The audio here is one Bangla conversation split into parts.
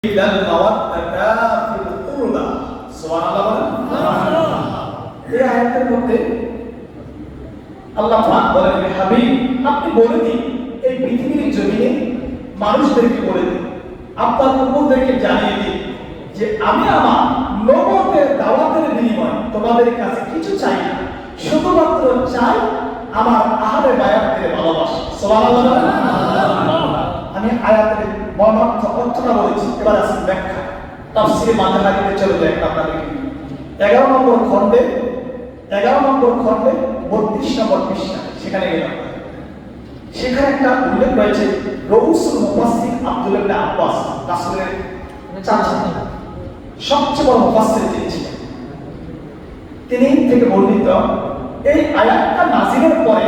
ইদাল মাওয়াদ্দাতা ফিল কুরবা সুবহানাল্লাহ এই আয়াতের মধ্যে আল্লাহ পাক বলেন হে হাবিব আপনি বলে দিন এই পৃথিবীর জমিনে মানুষদেরকে বলে দিন আপনার উম্মতদেরকে জানিয়ে দিন যে আমি আমার নবুয়তের দাওয়াতের বিনিময়ে তোমাদের কাছে কিছু চাই না শুধুমাত্র চাই আমার আহলে বায়াতদের ভালোবাসা সুবহানাল্লাহ আমি আয়াতের অর্থটা বলেছি এবার আসি ব্যাখ্যা তাফসীরে মাঝারিতে চলে যায় আপনাদেরকে 11 নম্বর খণ্ডে 32 নম্বর পৃষ্ঠা সেখানে গেলাম সেখানে একটা উল্লেখ রয়েছে রউসুল মুফাসসির আব্দুল্লাহ ইবনে আব্বাস রাসূলের চাচা সবচেয়ে বড় মুফাসসির ছিলেন তিনি থেকে বর্ণিত এই আয়াতটা নাযিলের পরে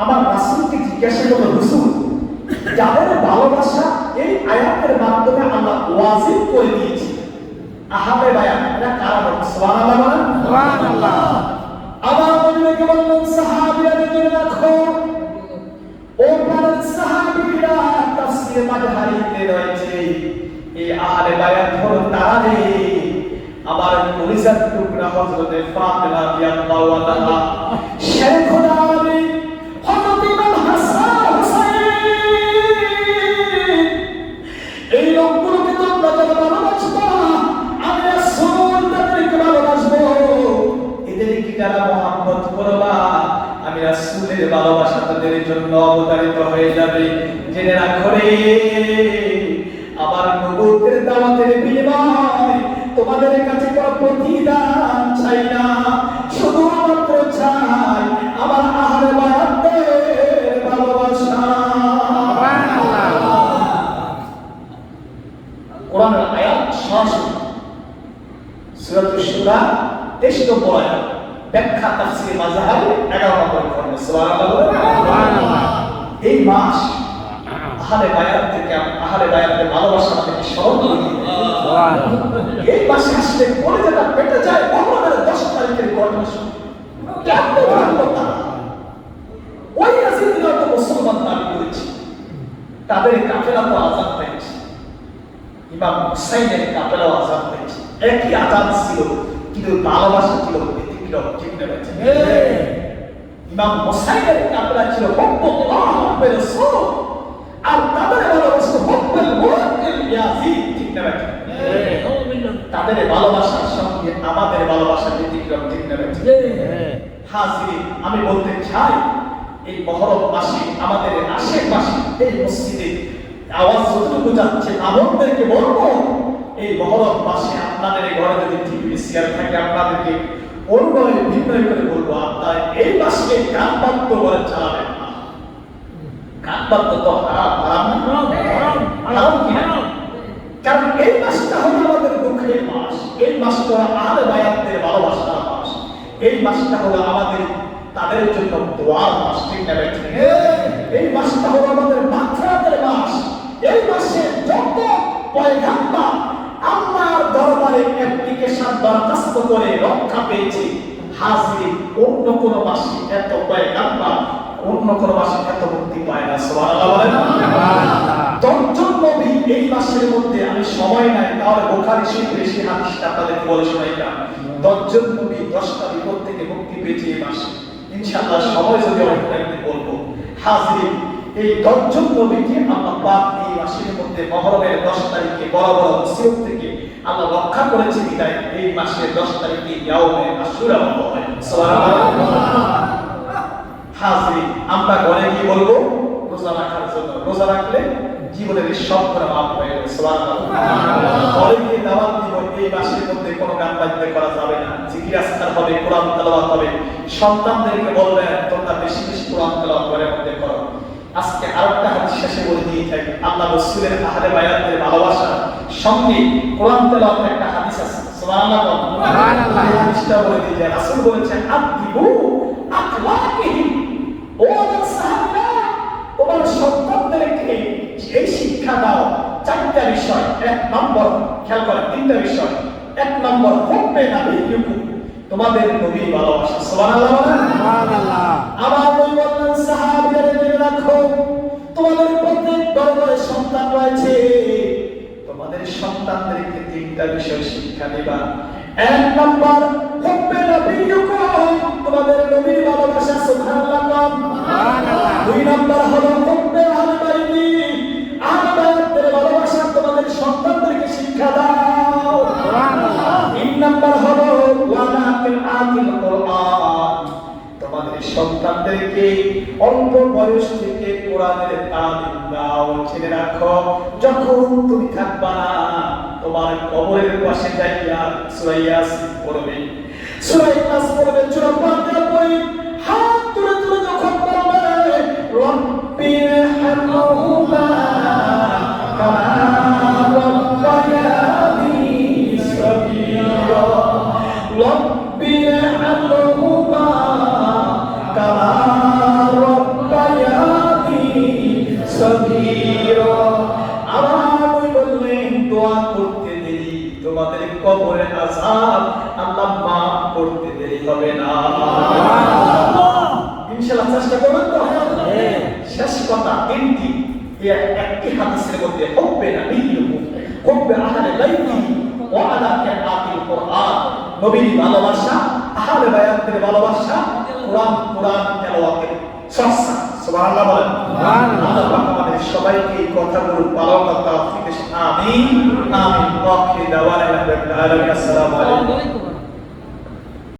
আমার রাসূলকে জিজ্ঞাসা করলো হুজুর যাদের ভালোবাসা এই আয়াতের মাধ্যমে আল্লাহ ওয়াজিব করে দিয়েছে আহলে বায়াত এটা কারা বলেন সুবহানাল্লাহ সুবহানাল্লাহ আবার নবীকে বললেন সাহাবীরা জেনে রাখো ও প্রাণের সাহাবীরা তাফসীরে মাযহারিতে রয়েছে এই আহলে বায়াত হলো তারা রে আমার কলিজার টুকরা হযরতে ফাতেমা রাদিয়াল্লাহু আনহা শেখুল আলী হযরত ইমাম হাসান এই লোকগুলোকে তোমরা যারা ভালোবাসবা আমি রাসূল তাদেরকে ভালোবাসবো এদেরকে যারা মহব্বত করবা আমি রাসূলের ভালোবাসা তাদের জন্য অবতারিত হয়ে যাবে জেনে রাখো রে আমার নবুয়তের দাওয়াতের বিনিময় তোমাদের কাছে কোনো প্রতিদান চাই না শুধুমাত্র চাই আমার আহলে বায়াতদের ভালোবাসা কোরআনের আয়াত সরাসরি সূরাতুশ শুরা 23 নম্বর আয়াত ব্যাখ্যা তাফসীর মাযহারি 11 নম্বর খণ্ড সুবহানাল্লাহ এই মাস আহলে বায়াত থেকে আহলে বায়াতের ভালোবাসা থেকে স্মরণ করে সুবহানাল্লাহ এই মাসে আসলে বলে যেটা পেটে যায় মুহররমের 10 তারিখের ঘটনা শুনে কেমন ভালোবাসা ওই রাসূলরা তো মুসলমান দাবি করেছে তাদের কাফেলা তো আযাদ পেয়েছে ইমাম হুসাইনের কাফেলা আযাদ পেয়েছে একই আযাদ ছিল কিন্তু ভালোবাসা ছিল ব্যতিক্রম ঠিক না ইমাম হুসাইনের কাফেলা ছিল হুব্বুল্লাহ ওয়া রাসূল আর তাদের ভালোবাসা হুব্বুল মুআক্কিল ইয়াজিদ ঠিক না তাদের ভালোবাসার সঙ্গে আমাদের ভালোবাসা ব্যতিক্রম ঠিক না হাজির আমি বলতে চাই এই মুহররম মাসে আমাদের আশেপাশে এই মসজিদে আওয়াজ যতটুকু যাচ্ছে আমাদেরকে বলবো এই মুহররম মাসে আপনাদের ঘরে যদি টিভি সিরিয়াল থাকে আপনাদেরকে অনুনয় বিনয় করে বলবো আপনারা এই মাসে গান বাদ্য করে চালাবেন না গান বাদ্য তো হারাম কি না কারণ এই মাসটা হলো আমাদের দুঃখের মাস এই মাসটা আহলে বায়াতদের ভালোবাসার মাস এই মাসটা হলো আমাদের তাদের জন্য দোয়ার মাস ঠিক না এই মাসটা হলো আমাদের মাগফিরাতের মাস এই মাসে যত পয়গাম্বর আল্লাহর দরবারে অ্যাপ্লিকেশন দরখাস্ত করে রক্ষা পেয়েছে হাজির অন্য কোন মাসে এত পয়গাম্বর অন্য কোন মাসে এত মুক্তি পায় না সুবহানাল্লাহ দশজন নবী এই মাসের মধ্যে আমি সময় নাই তাহলে বুখারী শরীফের বেশি হাদিসটা আপনাদের বলে শোনাইতাম 10জন নবী 10টা বিপদ থেকে মুক্তি পেয়েছে এই মাসে ইনশাআল্লাহ সময় যদি অনেকটা বলবো হাজির এই 10জন নবীকে আল্লাহ পাক এই মাসের মধ্যে মুহররমের 10 তারিখে বড় বড় মুসিবত থেকে আল্লাহ রক্ষা করেছে বিদায় এই মাসের 10 তারিখে ইয়াউমে আশুরা বলা হয় সুবহানাল্লাহ হাজির আমরা ঘরে কি বলবো রোজা রাখার জন্য রোজা রাখলে জীবনের সব গুনাহ মাফ হয়ে যাবে সুবহানাল্লাহ ঘরে গিয়ে দাওয়াত দিব এই মাসের মধ্যে কোনো গান বাজনা করা যাবে না জিকির আজকার হবে কোরআন তেলাওয়াত হবে সন্তানদেরকে বলবেন তোমরা বেশি বেশি কোরআন তেলাওয়াত ঘরের মধ্যে করো আজকে আরেকটা হাদিস শেষে বলে দিয়ে থাকি আল্লাহ রাসূলের আহলে বায়াতের ভালোবাসা সঙ্গে কোরআন তেলাওয়াতের একটা হাদিস আছে সুবহানাল্লাহ সুবহানাল্লাহ এই হাদিসটা বলে দিয়ে যায় রাসূল বলেছেন আদিবু আখলাকিহিম ও আমার সাহাবীরা তোমার সন্তানদেরকে এই শিক্ষা দাও চারটা বিষয় এক নম্বর খেয়াল করে তিনটা বিষয় এক নম্বর হুব্বে নবীয়ুকুম তোমাদের নবীর ভালোবাসা সুবহানাল্লাহ সুবহানাল্লাহ আমার নবী বলেন সাহাবীরা জেনে রাখো তোমাদের প্রত্যেক দরবারে সন্তান রয়েছে তোমাদের সন্তানদেরকে তিনটা বিষয় শিক্ষা দিবা। এক নম্বর হুব্বে নবিয়্যিকুম, তোমাদের নবীর ভালোবাসা, সুবহানাল্লাহ। দুই নম্বর হলো হুব্বে আহলে বাইতি, আহলে বাইতের ভালোবাসা তোমাদের সন্তানদেরকে শিক্ষা দাও, সুবহানাল্লাহ। তিন নম্বর হলো ওয়ালা কিরাআতিল কুরআন, তোমাদের সন্তানদেরকে অল্প বয়স থেকে কোরআনের তালিম দাও। ছেলে রাখো, যখন তুমি থাকবা না তোমার কবরের পাশে যাইয়া সূরা ইয়াসিন পড়বে, সূরা ইখলাস পড়বে, সূরা ফাতিহা পড়বে, হাত তুলে তুলে যখন বলবে রব্বির হামহুমা কামা রাব্বায়ানি সগীরা, রব্বির হামহুমা কামা রাব্বায়ানি সগীরা। আবার বললেন দোয়া করতে দেরি তোমাদের কবরের আযাব আল্লাহ মাফ করতে দেরি হবে না। ইনশাআল্লাহ চেষ্টা করবেন তো? শেষ কথা তিনটি, একটি হাদিসের মধ্যে হুব্বে নবিয়্যিকুম, হুব্বে আহলে বাইতি ওয়া আলা কিরাআতিল কুরআন, নবীর ভালোবাসা, আহলে বাইতের ভালোবাসা, কোরআন তেলাওয়াতের চর্চা। সুবহানাল্লাহ বলেন। আল্লাহ আমাদের সবাইকে এই কথাগুলো পালন করতে তৌফিক দিন। আমিন আমিন। ওয়া আখিরু দাওয়ানা আলহামদুলিল্লাহি রাব্বিল আলামিন। আসসালামু আলাইকুম।